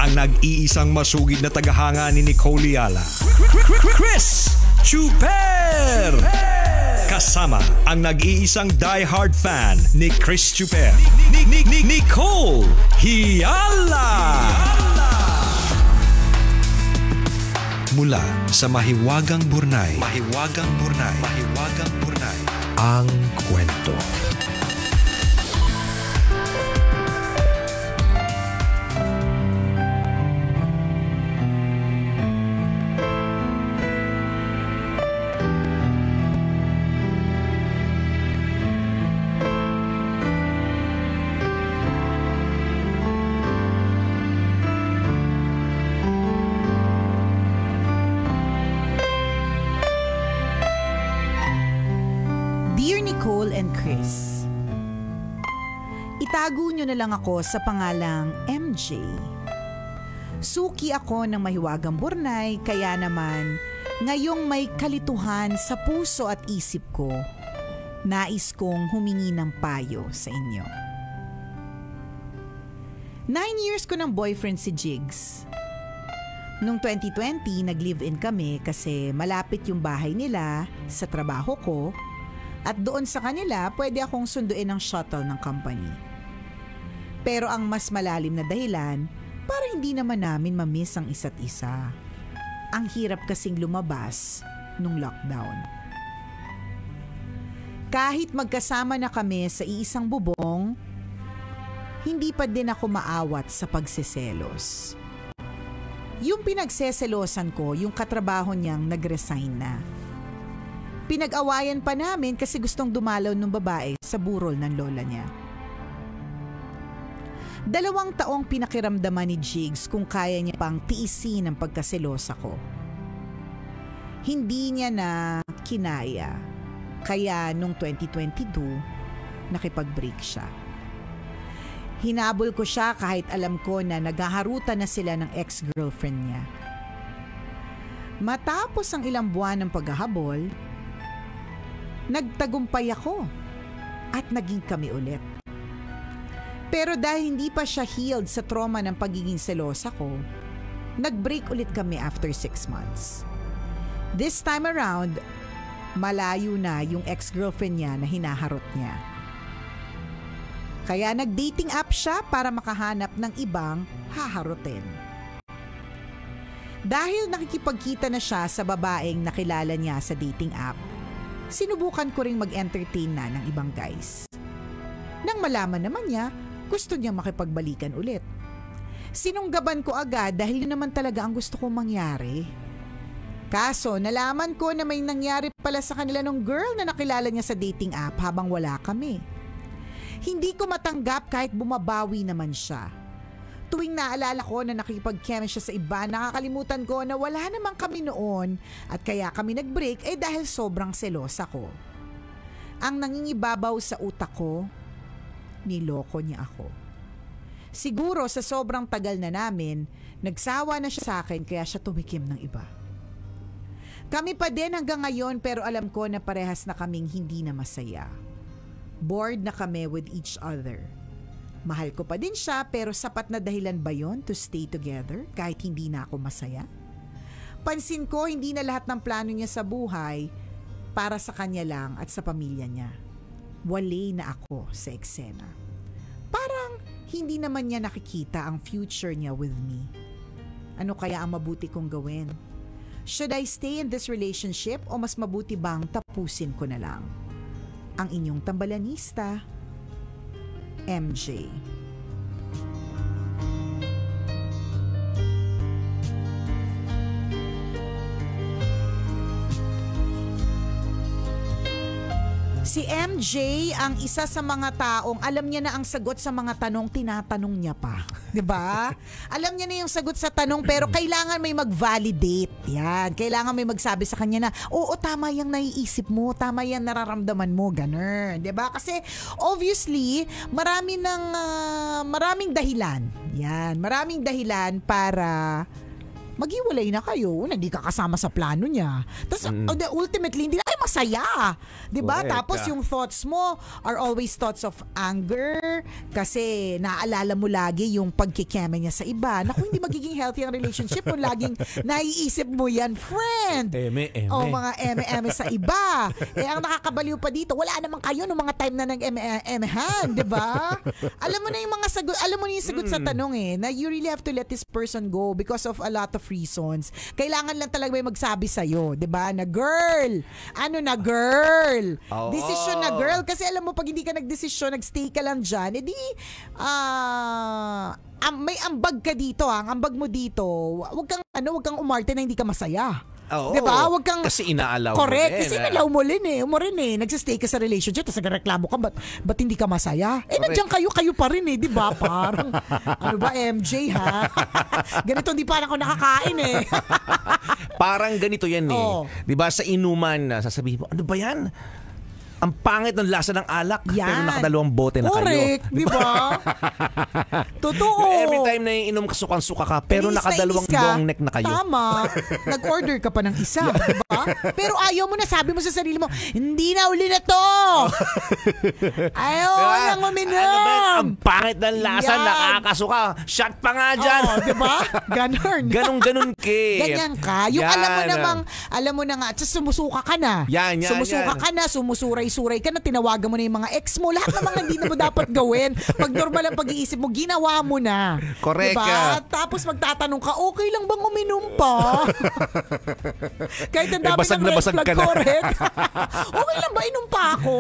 ang nag-iisang masugid na tagahanga ni Nicole Yala, Chris Chuper! Kasama ang nag-iisang die-hard fan ni Chris Chuper, Nicole Yala! Mula sa Mahiwagang Burnay, ang kwento. Itago nyo na lang ako sa pangalang MJ. Suki ako ng Mahiwagang Burnay, kaya naman ngayong may kalituhan sa puso at isip ko, nais kong humingi ng payo sa inyo. 9 years ko ng boyfriend si Jigs. Noong 2020, nag-live-in kami kasi malapit yung bahay nila sa trabaho ko at doon sa kanila pwede akong sunduin ng shuttle ng company. Pero ang mas malalim na dahilan, para hindi naman namin mamiss ang isa't isa. Ang hirap kasing lumabas nung lockdown. Kahit magkasama na kami sa iisang bubong, hindi pa din ako maawat sa pagseselos. Yung pinagseselosan ko, yung katrabaho niyang nag-resign na. Pinag-awayan pa namin kasi gustong dumalaw ng babae sa burol ng lola niya. 2 taong pinakiramdaman ni Jigs kung kaya niya pang tiisin ang pagkaselosa ko. Hindi niya na kinaya, kaya nung 2022, nakipag-break siya. Hinabol ko siya kahit alam ko na naghaharutan na sila ng ex-girlfriend niya. Matapos ang ilang buwan ng paghahabol, nagtagumpay ako at naging kami ulit. Pero dahil hindi pa siya healed sa trauma ng pagiging selosa ko, nag-break ulit kami after 6 months. This time around, malayo na yung ex-girlfriend niya na hinaharot niya. Kaya nag-dating app siya para makahanap ng ibang haharutin. Dahil nakikipagkita na siya sa babaeng nakilala niya sa dating app, sinubukan ko ring mag-entertain na ng ibang guys. Nang malaman naman niya, gusto niya makipagbalikan ulit. Sinunggaban ko agad dahil yun naman talaga ang gusto kong mangyari. Kaso nalaman ko na may nangyari pala sa kanila nung girl na nakilala niya sa dating app habang wala kami. Hindi ko matanggap kahit bumabawi naman siya. Tuwing naalala ko na nakikipag-chemistry siya sa iba, nakakalimutan ko na wala naman kami noon at kaya kami nag-break ay dahil sobrang selosa ko. Ang nangingibabaw sa utak ko, niloko niya ako. Siguro sa sobrang tagal na namin, nagsawa na siya sa akin kaya siya tumikim ng iba. Kami pa din hanggang ngayon pero alam ko na parehas na kaming hindi na masaya. Bored na kami with each other. Mahal ko pa din siya pero sapat na dahilan ba yon to stay together kahit hindi na ako masaya? Pansin ko hindi na lahat ng plano niya sa buhay para sa kanya lang at sa pamilya niya. Wale na ako sa eksena. Parang hindi naman niya nakikita ang future niya with me. Ano kaya ang mabuti kong gawin? Should I stay in this relationship o mas mabuti bang tapusin ko na lang? Ang inyong tambalanista, MJ. Si MJ ang isa sa mga taong alam niya na ang sagot sa mga tanong tinatanong niya pa. 'Di ba? Alam niya na yung sagot sa tanong pero kailangan may mag-validate. Yan. Kailangan may magsabi sa kanya na, oo, tama yung naiisip mo, tama yung nararamdaman mo, ganun. 'Di ba? Kasi obviously, maraming dahilan. Yan. Maraming dahilan para maghiwalay na kayo, hindi ka kasama sa plano niya. Tapos ultimately, hindi na kayo masaya. Diba? Tapos yung thoughts mo are always thoughts of anger, Or kasi naaalala mo lagi yung pagkikeme niya sa iba. Naku, hindi magiging healthy ang relationship kung laging naiisip mo yan, friend. O mga eme sa iba. Ang nakakabaliw pa dito, wala naman kayo nung mga time na nag-emehan, di ba? Alam mo na yung mga sagot, alam mo na yung sagot sa tanong na you really have to let this person go because of a lot of reasons. Kailangan lang talaga may magsabi sa'yo, di ba? Na girl, girl? Decision na girl. Kasi alam mo, pag hindi ka nagdesisyon, nagstay ka lang dyan, edi, may ambag ka dito. Ang ambag mo dito, wag kang umarte na hindi ka masaya. Diba? Wag kang, kasi inaalaw correct, mo kasi inaalaw mo rin nagsistay ka sa relationship tapos nagreklamo ka, ba't hindi ka masaya? Nandiyan kayo pa rin diba? Parang, ano ba MJ ha? Ganito hindi parang ako nakakain Parang ganito yan diba sa inuman, sasabihin mo, ano ba yan? Ang pangit ng lasa ng alak, pero nakadalawang bote na correct, kayo. Correct, di ba? Totoo. Every time na iinom ka, suka ka, pero nakadalawang long neck na kayo. Tama. Nag-order ka pa ng isa, di ba? Pero ayaw mo na, sabi mo sa sarili mo, hindi na uli na to. Ayaw nang uminom. Ano ba, ang pangit ng lasa, nakakasuka. Shot pa nga dyan. Di ba? Ganon Ganyan ka. Yung alam mo na nga, sumusuka ka na. Sumusuka ka na, sumusuray ka na, tinawagan mo na yung mga ex mo. Lahat ng mga hindi na mo dapat gawin. Pag normal ang pag-iisip mo, ginawa mo na. Correct. Diba? Tapos magtatanong ka, okay lang bang uminom pa? Kahit ang dami ng red flag, correct. Okay lang ba, inom pa ako?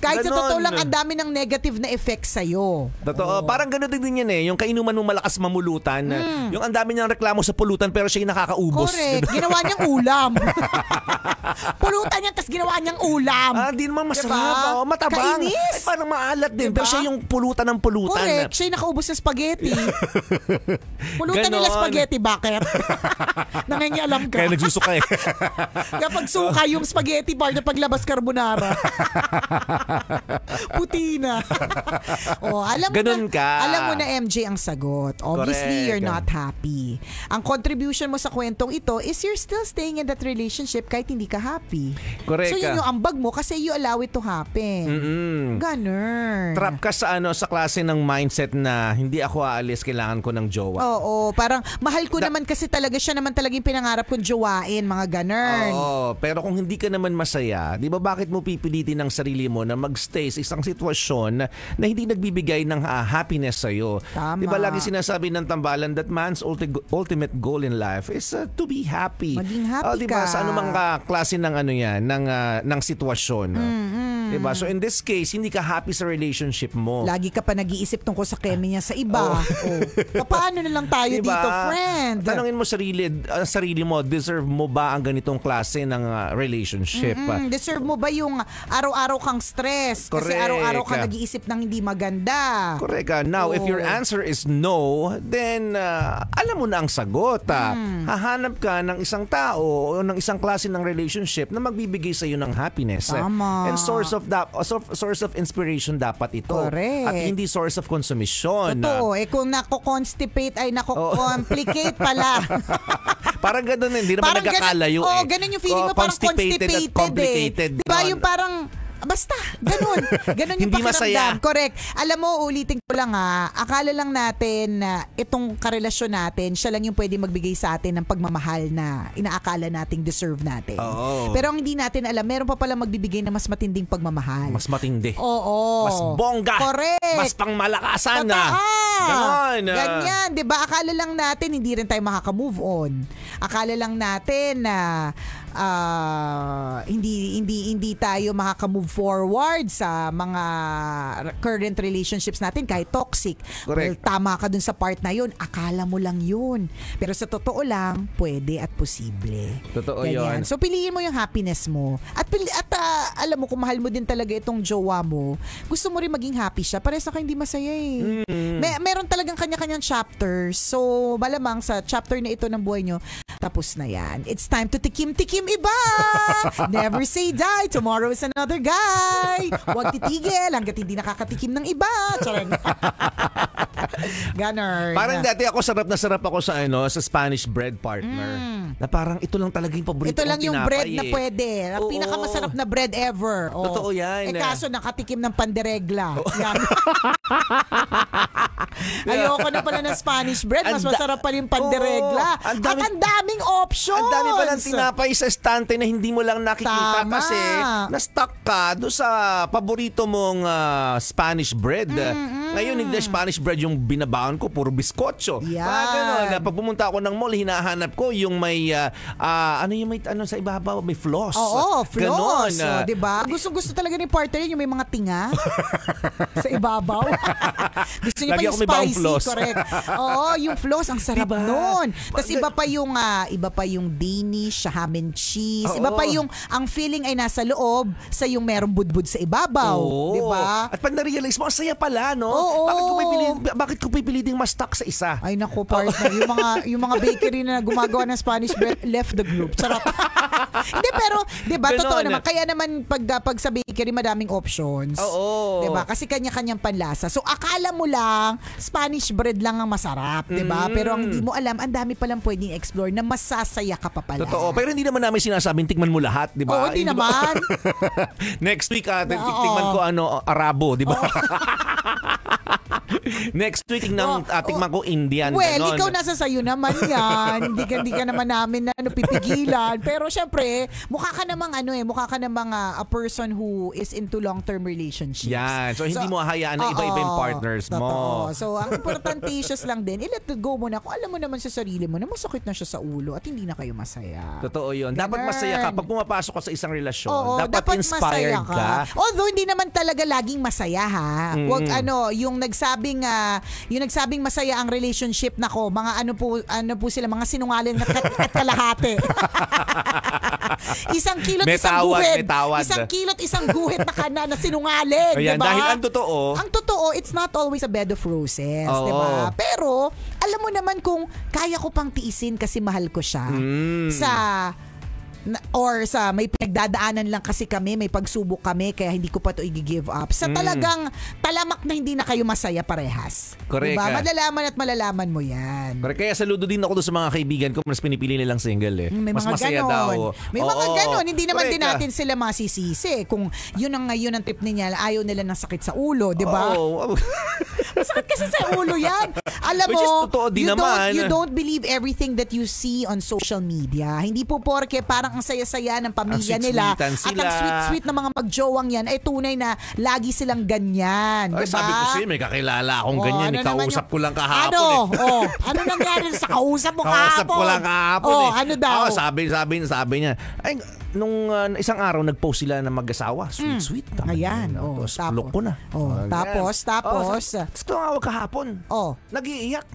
Kahit sa totoo lang, ang dami ng negative na effect sa'yo. Totoo. Parang gano'n din yan yung kainuman mo malakas mamulutan. Yung ang dami niyang reklamo sa pulutan pero siya yung nakakaubos. Correct. Ginawa niyang ulam. Pulutan niya, tapos ginawa niyang ulam. Hindi naman masarap. Diba? Matabang. Kainis. Ay, parang maalat din. Diba? Pero siya yung pulutan ng pulutan. Correct. Siya yung nakaubos ng spaghetti. Pulutan nila spaghetti. Bakit? Nangingialam ka. Kaya nagsusuka Kapag suka yung spaghetti bar na paglabas carbonara. Puti na. Alam mo na MJ ang sagot. Obviously, you're not happy. Ang contribution mo sa kwentong ito is you're still staying in that relationship kahit hindi ka happy. Correct. So yun yung ambag mo kasi you allow it to happen. Ganun. Trap ka sa klase ng mindset na hindi ako aalis, kailangan ko ng jowa. Oo, parang mahal ko naman kasi talaga siya naman talagang pinangarap kong jowain, mga ganun. Oo, pero kung hindi ka naman masaya, di ba bakit mo pipilitin ang sarili mo na magstay sa isang sitwasyon na hindi nagbibigay ng happiness sa'yo? Tama. Di ba lagi sinasabi ng tambalan that man's ultimate goal in life is to be happy. Maging happy diba? ka. Sa anumang klase ng ng sitwasyon. Diba? So in this case, hindi ka happy sa relationship mo. Lagi ka pa nag-iisip tungkol sa keme niya sa iba. Paano na lang tayo diba? Dito, friend? Tanungin mo sarili mo, deserve mo ba ang ganitong klase ng relationship? Deserve mo ba yung araw-araw kang stress? Correct. Kasi araw-araw ka nag-iisip ng hindi maganda. Correct. Now, if your answer is no, then alam mo na ang sagot. Hahanap ka ng isang tao o ng isang klase ng relationship na magbibigay sa iyo ng happiness. Tama. And source of inspiration dapat ito. Correct. At hindi source of consumption. Totoo. Kung nako-complicate pala. Parang gano'n, hindi naman nagkakalayo. Ganun yung feeling mo, parang constipated at complicated. Diba yung parang basta, ganun. Ganun yung hindi pakiramdam. masaya. Correct. Alam mo, ulitin ko lang akala lang natin na itong karelasyon natin, siya lang yung pwede magbigay sa atin ng pagmamahal na inaakala nating deserve natin. Oo. Pero ang hindi natin alam, meron pa pala magbibigay na mas matinding pagmamahal. Mas matindi. Oo. Mas bongga. Correct. Mas pangmalakasan na. Ganon. Ganyan. Diba? Akala lang natin hindi rin tayo makaka-move on. Akala lang natin na hindi tayo makaka-move forward sa mga current relationships natin kahit toxic. Correct. Well, tama ka dun sa part na yun. Akala mo lang yun. Pero sa totoo lang, pwede at posible. Totoo Ganyan. yun. So piliin mo yung happiness mo. At alam mo, kung mahal mo din talaga itong jowa mo, gusto mo rin maging happy siya. Parehas na kayo hindi masaya eh. Meron talagang kanya-kanyang chapters. So malamang sa chapter na ito ng buhay nyo, tapos na yan. It's time to tikim-tikim iba. Never say die. Tomorrow is another guy. Huwag titigil hanggat hindi nakakatikim ng iba. Charan. Ganon. Parang dati ako sarap ako sa sa Spanish bread partner. Na parang ito lang talaga yung paborito ito lang yung tinapay, bread na pwede. Ang Oo. pinakamasarap na bread ever. Totoo yan. Kaso nakatikim ng panderegla. Yan. Ayoko na pala ng Spanish bread. Mas masarap pa yung panderegla. At ang daming options. Ang dami palang tinapay sa estante na hindi mo lang nakikita. Tama. Kasi na-stuck ka doon sa paborito mong Spanish bread. Ngayon, hindi Spanish bread yung binabaon ko, puro biskotso. Yan. Ganun. Pag pumunta ako ng mall, hinahanap ko yung may, sa ibabaw, may floss. Oo, Ganon. floss. So, diba? Gusto talaga ni partner yun, yung may mga tinga sa ibabaw. Gusto niya pa Lagi yung ako may baong spicy, floss. correct. Oo, yung floss, ang sarap Diba? nun. Tapos iba pa yung Danish, ham and cheese. Iba pa yung, ang feeling ay nasa loob sa yung merong budbud sa ibabaw. Oo. Diba? At pag na-realize mo, ang saya pala, no? Oo. Bakit ko pipiliting ma-stuck sa isa? Ay naku, partner. Yung mga bakery na gumagawa ng Spanish bread left the group. Sarap. Hindi, pero, di ba, Ganon. totoo naman. Kaya naman, pag sa bakery, madaming options. Oo. Di ba? Kasi kanya-kanyang panlasa. So, akala mo lang, Spanish bread lang ang masarap. Di ba? Pero ang hindi mo alam, ang dami palang pwedeng explore na masasaya ka pa pala. Totoo. Pero hindi naman namin sinasabing tikman mo lahat, di ba? Oo, hindi naman. Next week, tikman ko Arabo, di ba? Next week, tikman ko Indian. Well, ganon. ikaw nasa sayo naman yan. hindi ka naman namin na pipigilan. Pero syempre, mukha ka namang a person who is into long-term relationships. Yan. So, hindi mo hahayaan na iba-iba yung partners mo. Totoo. So, ang importanticious lang din, i-let it go mo na kung alam mo naman sa sarili mo na masakit na siya sa ulo at hindi na kayo masaya. Totoo yun. Ganun. Dapat masaya ka. Pag pumapasok ka sa isang relasyon, Oo, dapat inspired masaya ka. Although, hindi naman talaga laging masaya ha. Wag yung nagsabing masaya ang relationship nako, mga ano po sila, mga sinungaling at kalahati. Isang kilot, May isang tawad, guhit. may tawad. Isang kilot, isang guhit na sinungaling, Ayan, diba? dahil ang totoo, it's not always a bed of roses, Oo. diba? Pero, alam mo naman kung kaya ko pang tiisin kasi mahal ko siya sa may pinagdadaanan lang kasi kami, may pagsubok kami kaya hindi ko pa to i-give up. Sa talagang talamak na hindi na kayo masaya parehas. Correct. Diba? Malalaman mo yan. Pero kaya saludo din ako doon sa mga kaibigan ko, mas pinipili nilang single eh. May mas mga masaya ganon. daw. May mga ganon. Hindi naman Correct din natin sila masisisi. Kung yun ang trip niya, ayaw nila ng sakit sa ulo, di ba? Oo. Masakit kasi sa ulo yan. Alam Which is mo, totoo din naman. you don't believe everything that you see on social media. Hindi po porke parang ang saya-saya ng pamilya nila at sweet-sweetan ang sila. sweet-sweet na mga magjowang yan ay tunay na lagi silang ganyan. Ay, Diba? sabi ko siya, may kakilala akong ganyan. ano naman Kausap yung- ko lang kahapon Ano nangyari sa kausap mo kahapon? Kausap ko lang kahapon Ano daw? Sabi niya, ay, nung isang araw nagpost sila na mag-asawa. Sweet. Ayan. Tapos Tapos. block ko na. Tapos. Tapos tumawag kahapon. Nag-iiyak.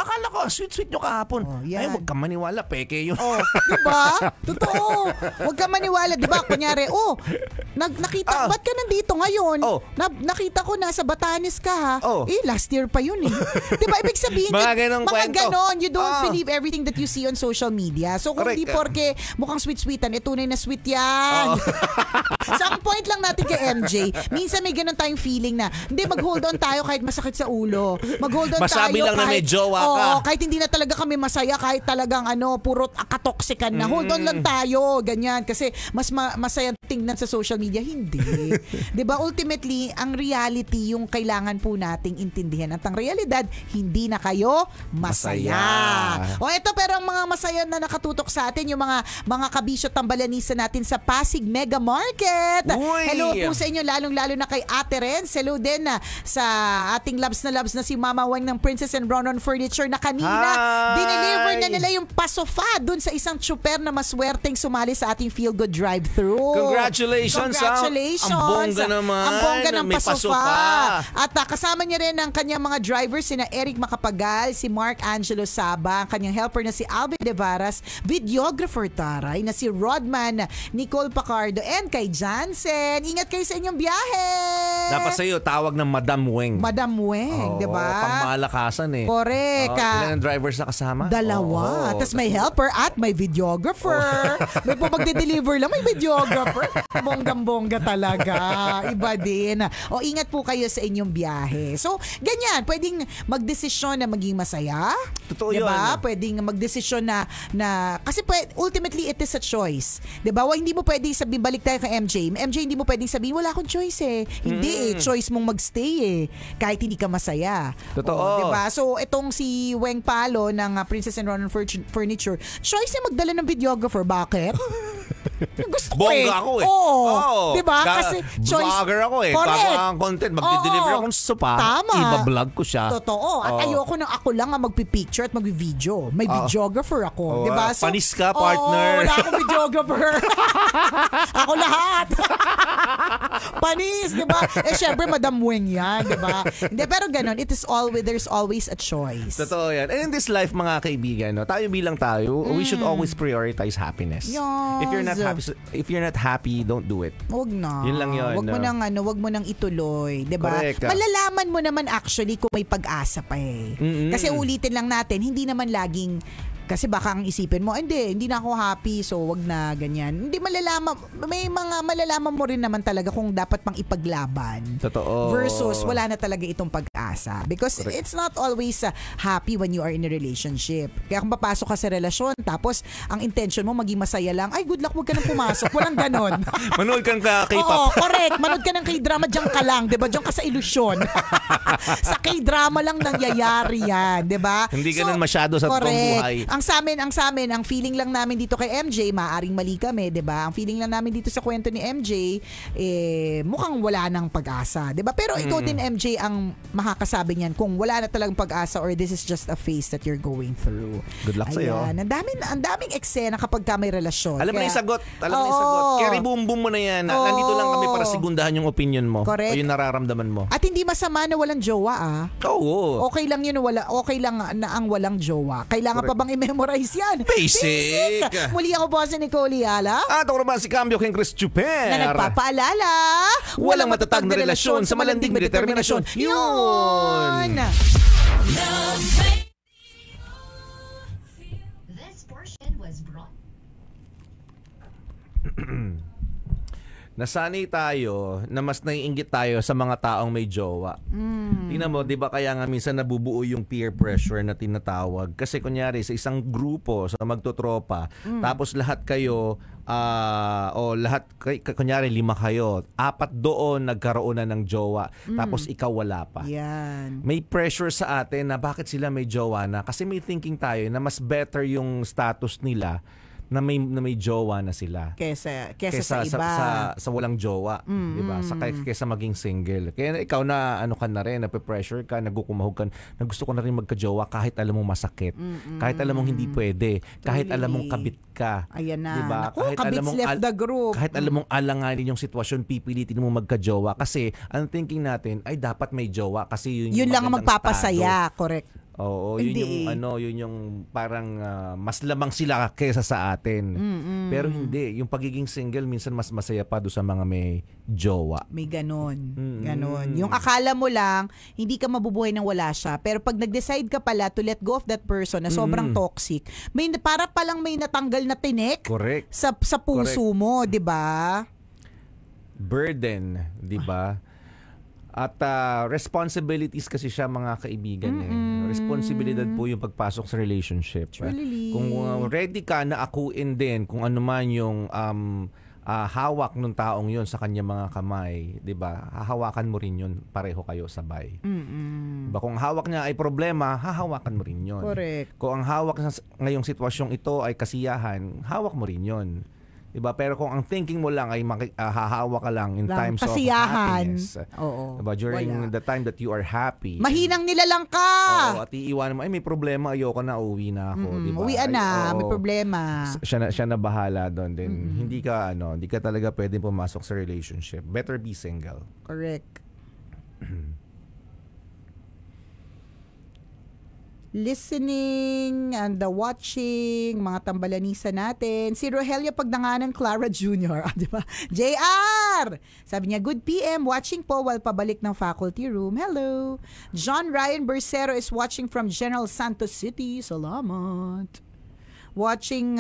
Akala ko, sweet nyo kahapon. Yan. Ay, huwag ka maniwala. Peke yun. Diba? Totoo. Huwag ka maniwala. Diba? Kunyari, nakita, ba't ka nandito ngayon? Nakita ko nasa Batanes ka ha. Last year pa yun eh. Diba? Ibig sabihin, Mga ganong kwento. ganon, you don't believe everything that you see on social media. So kung Correct. di porke mukhang sweet-sweetan, tunay na sweet yan. So ang point lang natin kay MJ, minsan may ganon tayong feeling na, hindi, mag-hold on tayo kahit masakit sa ulo. Mag-hold on Masabi tayo lang na may jowa ka. kahit hindi na talaga kami masaya, kahit talagang puro katoksikan na. Hold on lang tayo, ganyan. Kasi mas masaya tingnan sa social media. Hindi. 'Di ba? Ultimately, ang reality yung kailangan po nating intindihan. At ang realidad, hindi na kayo masaya. Ito pero ang mga masaya na nakatutok sa atin, yung mga kabisyo tambalanisa natin sa Pasig Mega Market. Uy! Hello po sa inyo, lalong-lalo na kay Ate Renz. Hello din sa ating loves na si Mama Weng ng Princess and Brown Furniture na kanina dineliver na nila yung pasofa dun sa isang tsuper na maswerteng sumali sa ating Feel Good Drive-Thru. Congratulations. Ang bongga naman. Ang bongga ng May pasofa. At kasama niya rin ang kanyang mga drivers, sina Eric Macapagal, si Mark Angelo Saba, ang kanyang helper na si Alvin Devaras, videographer taray na si Rodman Nicole Pacardo, and kay Jansen. Ingat kayo sa inyong biyahe. Dapat sa'yo, tawag ng Madam Weng. Madam Weng, di ba? Pangmalakasan eh. Correct. Ilan ang drivers na kasama? 2. Tapos may helper at may videographer. May po magde-deliver lang, may videographer. Bonggang-bongga talaga. Iba din. O ingat po kayo sa inyong biyahe. So, ganyan. Pwedeng magdesisyon na maging masaya. Totoo diba? yun. Pwedeng magdesisyon na kasi ultimately it is a choice. Diba? Hindi mo pwedeng sabihin, balik tayo kay MJ. MJ, hindi mo pwedeng sabihin, wala akong choice eh. Hindi choice mong magstay eh. Kahit hindi ka masaya. Totoo. Diba? So, itong si Weng Palo ng Princess and Ronan Furniture, choice niya magdala ng videographer. Bakit? Gusto ko Bongga ako eh. Oo. Diba? Kasi choice. Vlogger ako eh. Correct. Bago ang content, magdi-deliver akong sopa. Tama. Iba-vlog ko siya. Totoo. At ayoko nang ako lang ang magpipicture at magvi-video. May videographer ako. Diba? So, panis ka, partner. wala akong videographer. Ako lahat. Panis, diba? Syempre, Madam Weng yan, diba? Hindi, pero ganun, there's always a choice. Totoo yan. And in this life, mga kaibigan, tayo bilang tayo, we should always prioritize happiness. Yes. If you're not happy, don't do it. Wag na. Yun lang yun. Wag mo nang ituloy, 'di ba? Correct. Malalaman mo naman actually kung may pag-asa pa eh. Kasi ulitin lang natin, hindi naman laging kasi baka ang isipin mo, hindi na ako happy, so wag na ganyan. Hindi malalaman, may mga malalaman mo rin naman talaga kung dapat pang ipaglaban. Totoo. Versus wala na talaga itong pag-asa. Because correct. It's not always happy when you are in a relationship. Kaya kung papasok ka sa relasyon, tapos ang intention mo maging masaya lang, ay good luck, wag ka nang pumasok. Walang ganon. Manood ka ng K-pop. Oo, correct. Manood ka ng K-drama, diyan ka lang. Diba? Diyan ka sa ilusyon. Sa K-drama lang nangyayari yan. Diba? Hindi ganun masyado sa totoong buhay. Ang sa amin, ang feeling lang namin dito kay MJ, maaring mali kami, 'di ba? Ang feeling lang namin dito sa kwento ni MJ, mukhang wala nang pag-asa, 'di ba? Pero ikaw din MJ ang makakasabi niyan kung wala na talagang pag-asa or this is just a phase that you're going through. Good luck sa iyo. Ang daming eksena kapag ka may relasyon. Alam mo na yung sagot. Carry boom boom mo na yan. Nandito lang kami para sigundahan yung opinion mo. Correct. O yung nararamdaman mo. At hindi masama na walang jowa Oo. Okay lang yun okay lang na ang walang jowa. Kailangan correct. pa bang i-memorize yan? Basic. Muli ako po si Nicole Yala. At ako naman si Cambio King Chris Chuper. Na nagpapaalala, walang matatag na relasyon sa malanding may determinasyon. Yun! This portion was brought. Nasanay tayo na mas naiinggit tayo sa mga taong may jowa. Tingnan mo, di ba kaya nga minsan nabubuo yung peer pressure na tinatawag? Kasi kunyari sa isang grupo, sa magtotropa, tapos lahat kayo, kunyari 5 kayo, 4 doon nagkaroon na ng jowa, tapos ikaw wala pa. Yan. May pressure sa atin na bakit sila may jowa na? Kasi may thinking tayo na mas better yung status nila na may jowa na sila kesa sa iba sa walang jowa, di ba? Kesa maging single. Kaya ikaw na ka na rin, nape-pressure ka, nagukumahog ka, na gusto ko na rin magka-jowa kahit alam mong masakit. Kahit alam mong hindi pwede, kahit alam mong kabit ka. Ayan na. Diba? Naku, kabits left the group. Kahit alam mong alanganin yung sitwasyon, pipilitin mo magka-jowa kasi ang thinking natin ay dapat may jowa kasi yun lang ang magpapasaya, correct. Oo, yun yung parang mas lamang sila kaysa sa atin. Pero hindi, yung pagiging single minsan mas masaya pa doon sa mga may jowa. May ganon. Yung akala mo lang, hindi ka mabubuhay nang wala siya. Pero pag nag-decide ka pala to let go of that person na sobrang toxic, para palang may natanggal na tinik. Correct. Sa puso mo, di ba? Burden, di ba? At responsibilities kasi siya, mga kaibigan. Responsibilidad po yung pagpasok sa relationship. Truly. Kung ready ka na akuin din kung ano man yung hawak ng taong yun sa kanya mga kamay, 'di ba? Hahawakan mo rin yun, pareho kayo sabay. 'Di ba? Kung hawak niya ay problema, hahawakan mo rin yun. Correct. Kung ang hawak ngayong sitwasyong ito ay kasiyahan, hawak mo rin yun. Diba? Pero kung ang thinking mo lang ay hahawa ka lang in times kasiyahan. of happiness. Oo. Diba? During the time that you are happy. Mahinang nilalang ka. Oo, at iiwanan mo, ay may problema, ayoko na, uwi na ako. Diba? Uwian na, may problema. Siya na bahala doon. Then hindi ka talaga pwedeng pumasok sa relationship. Better be single. Correct. Listening and the watching, mga tambalanisa natin. Si Rogelia Pagdanganan Clara Jr. Di ba? JR! Pilar. Sabi niya, good PM, watching po while pabalik ng faculty room. Hello. John Ryan Bersero is watching from General Santos City. Salamat. Watching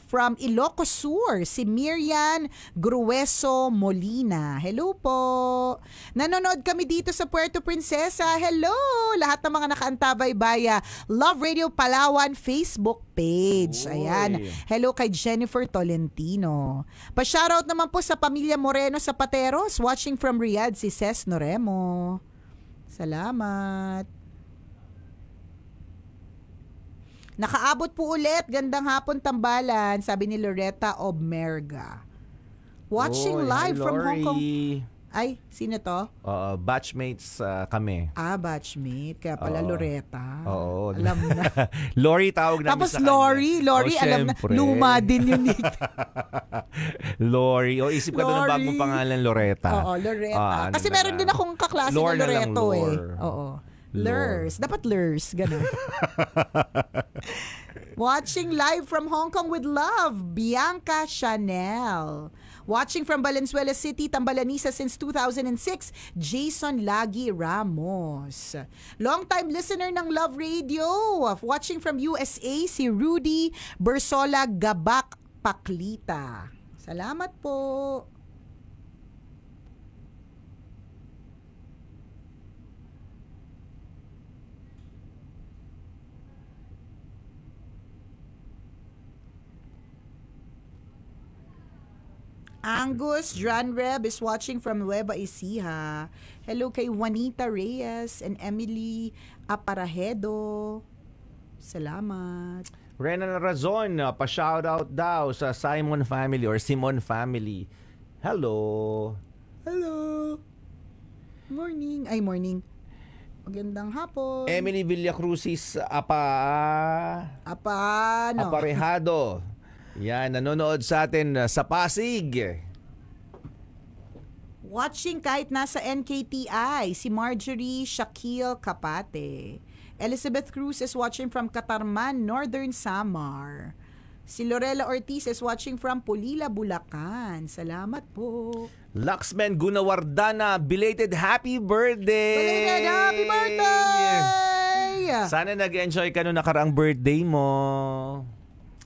from Ilocos Sur, si Miriam Grueso Molina. Hello po. Nanonood kami dito sa Puerto Princesa. Hello! Lahat ng mga nakaantabay via Love Radio Palawan Facebook page. Ayan. Hello kay Jennifer Tolentino. Pa-shoutout naman po sa pamilya Moreno sa Pateros. Watching from Riyadh, si Ces Noremo. Salamat. Nakaabot po ulit. Gandang hapon tambalan, sabi ni Loretta Obmerga. Watching live from Hong Kong. Ay, sino to? Batchmates kami. Batchmate. Kaya pala Loretta. Oo. Alam na. Lori tawag namin Tapos sa Lori, alam na. syempre. Luma din yun. Lori. Isip ka doon ng bagong pangalan, Loretta. Oo, Loretta. Kasi meron din akong kaklase na Loreto Oo. Lurs. Dapat Lurs. Ganun. Watching live from Hong Kong with love, Bianca Chanel. Watching from Valenzuela City, Tambalanisa since 2006, Jason Lagi Ramos. Long-time listener ng Love Radio. Watching from USA, si Rudy Bersola Gabak Paklita. Salamat po. Angus Dranreb is watching from Nueva Ecija. Hello kay Juanita Reyes and Emily Aparajedo. Salamat. Renan Razon, pa-shoutout daw sa Simon family or Simon family. Hello. Hello. Morning. Ay, morning. Magandang hapon. Emily Villacruzis Aparejado. Yan, nanonood sa atin sa Pasig. Watching kahit nasa NKTI, si Marjorie Shaquille Kapate. Elizabeth Cruz is watching from Katarman, Northern Samar. Si Lorela Ortiz is watching from Pulila, Bulacan. Salamat po. Luxman Gunawardana, belated happy birthday! Belated happy birthday! Sana nag-enjoy ka nung nakaraang birthday mo.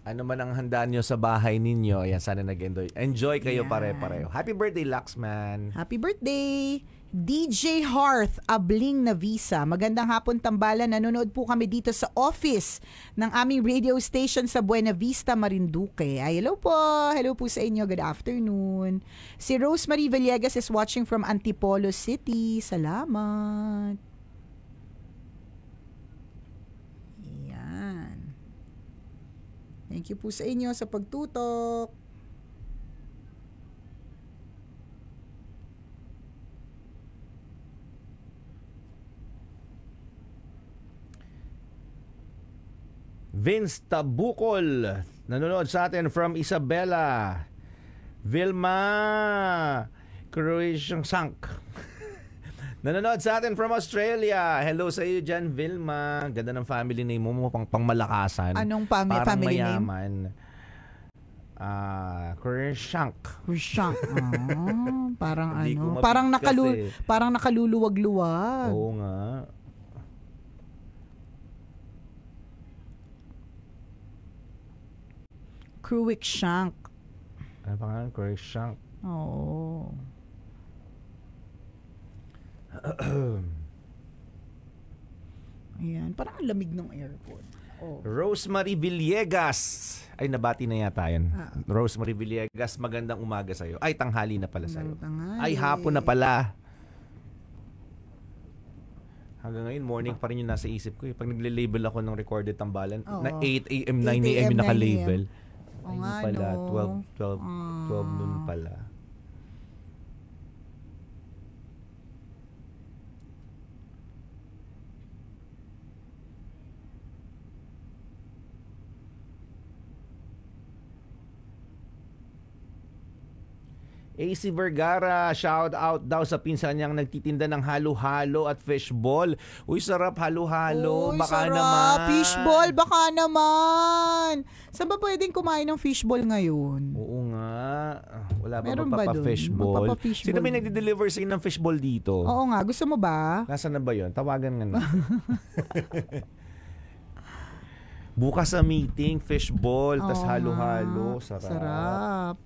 Ano man ang handa nyo sa bahay ninyo, yan, sana nag-enjoy. Enjoy kayo pare-pareho. Happy birthday, Luxman. Happy birthday! DJ Hearth, Abling na Visa. Magandang hapon tambalan. Nanonood po kami dito sa office ng aming radio station sa Buena Vista, Marinduque. Ay, hello po. Hello po sa inyo. Good afternoon. Si Rosemary Villegas is watching from Antipolo City. Salamat. Yan. Thank you po sa inyo sa pagtutok. Vince Tabukol, nanonood sa atin from Isabela. Vilma Croatian Sank. Nanonood sa atin from Australia. Hello sa iyo dyan, Vilma. Ganda ng family name mo, pang-malakasan. Anong family name? Mayaman. Croatian. Croatian. Parang Hindi ko parang mabigkas parang nakaluluwag-luwag. Oo nga. Cruikshank. Ano pangalan? Cruikshank. Oo. Ayan, parang ang lamig ng airport. Oh. Rosemary Villegas. Ay, nabati na yata yan. Rosemary Villegas, magandang umaga sa'yo. Ay, tanghali na pala sa'yo. Ay, hapon na pala. Hanggang ngayon, morning pa rin yung nasa isip ko. Pag nagle-label ako ng recorded tambalan, na 8 a.m., 9 a.m. yung naka-label. Ay, pala, 12 noon pala. AC Vergara, shout out daw sa pinsan niyang nagtitinda ng halo-halo at fishball. Uy, sarap halo-halo. Uy, baka sarap. naman. Fishball, baka naman. Saan ba pwedeng kumain ng fishball ngayon? Oo nga. wala ba Meron ba dun? magpapa-fishball? Magpapa-fishball. Sino may nagde-deliver sa'yo ng fishball dito? Oo nga, gusto mo ba? Nasaan na ba yun? Tawagan nga na. Bukas sa meeting, fishball, tas Oo halo-halo. nga. Sarap. Sarap.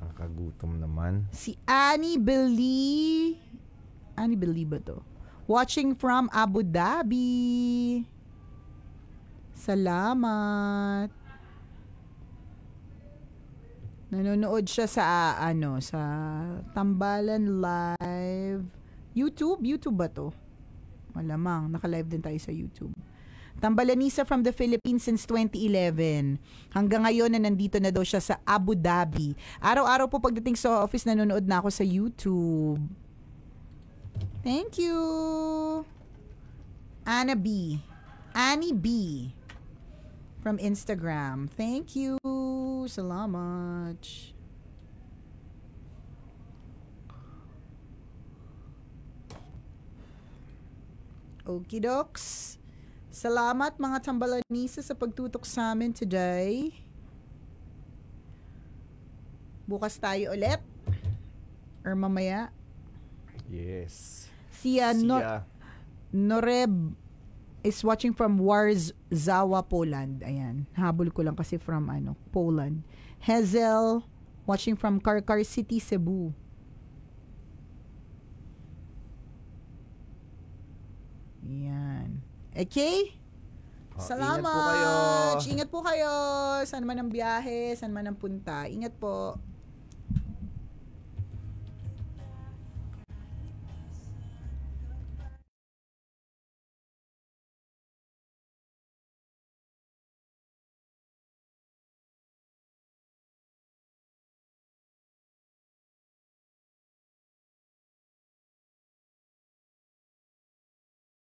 Nakakagutom naman. Si Annie Beli ba to? Watching from Abu Dhabi. Salamat. Nanonood siya sa sa Tambalan Live. YouTube ba to? Malamang, naka-live din tayo sa YouTube. Tambalanisa from the Philippines since 2011. Hanggang ngayon na nandito na daw siya sa Abu Dhabi. Araw-araw po pagdating sa office, nanonood na ako sa YouTube. Thank you. Annie B. From Instagram. Thank you. Salamat. Okidoks. Salamat mga tambalanisa sa pagtutok sa amin today. Bukas tayo ulit. Or mamaya. Yes. Sia Noreb is watching from Warzawa, Poland. Ayan. Habol ko lang kasi from Poland. Hazel watching from Karkar City, Cebu. Ayan. Okay? Salamat. Ingat po kayo. Ingat po kayo. Saan man ang biyahe, saan man ang punta. Ingat po.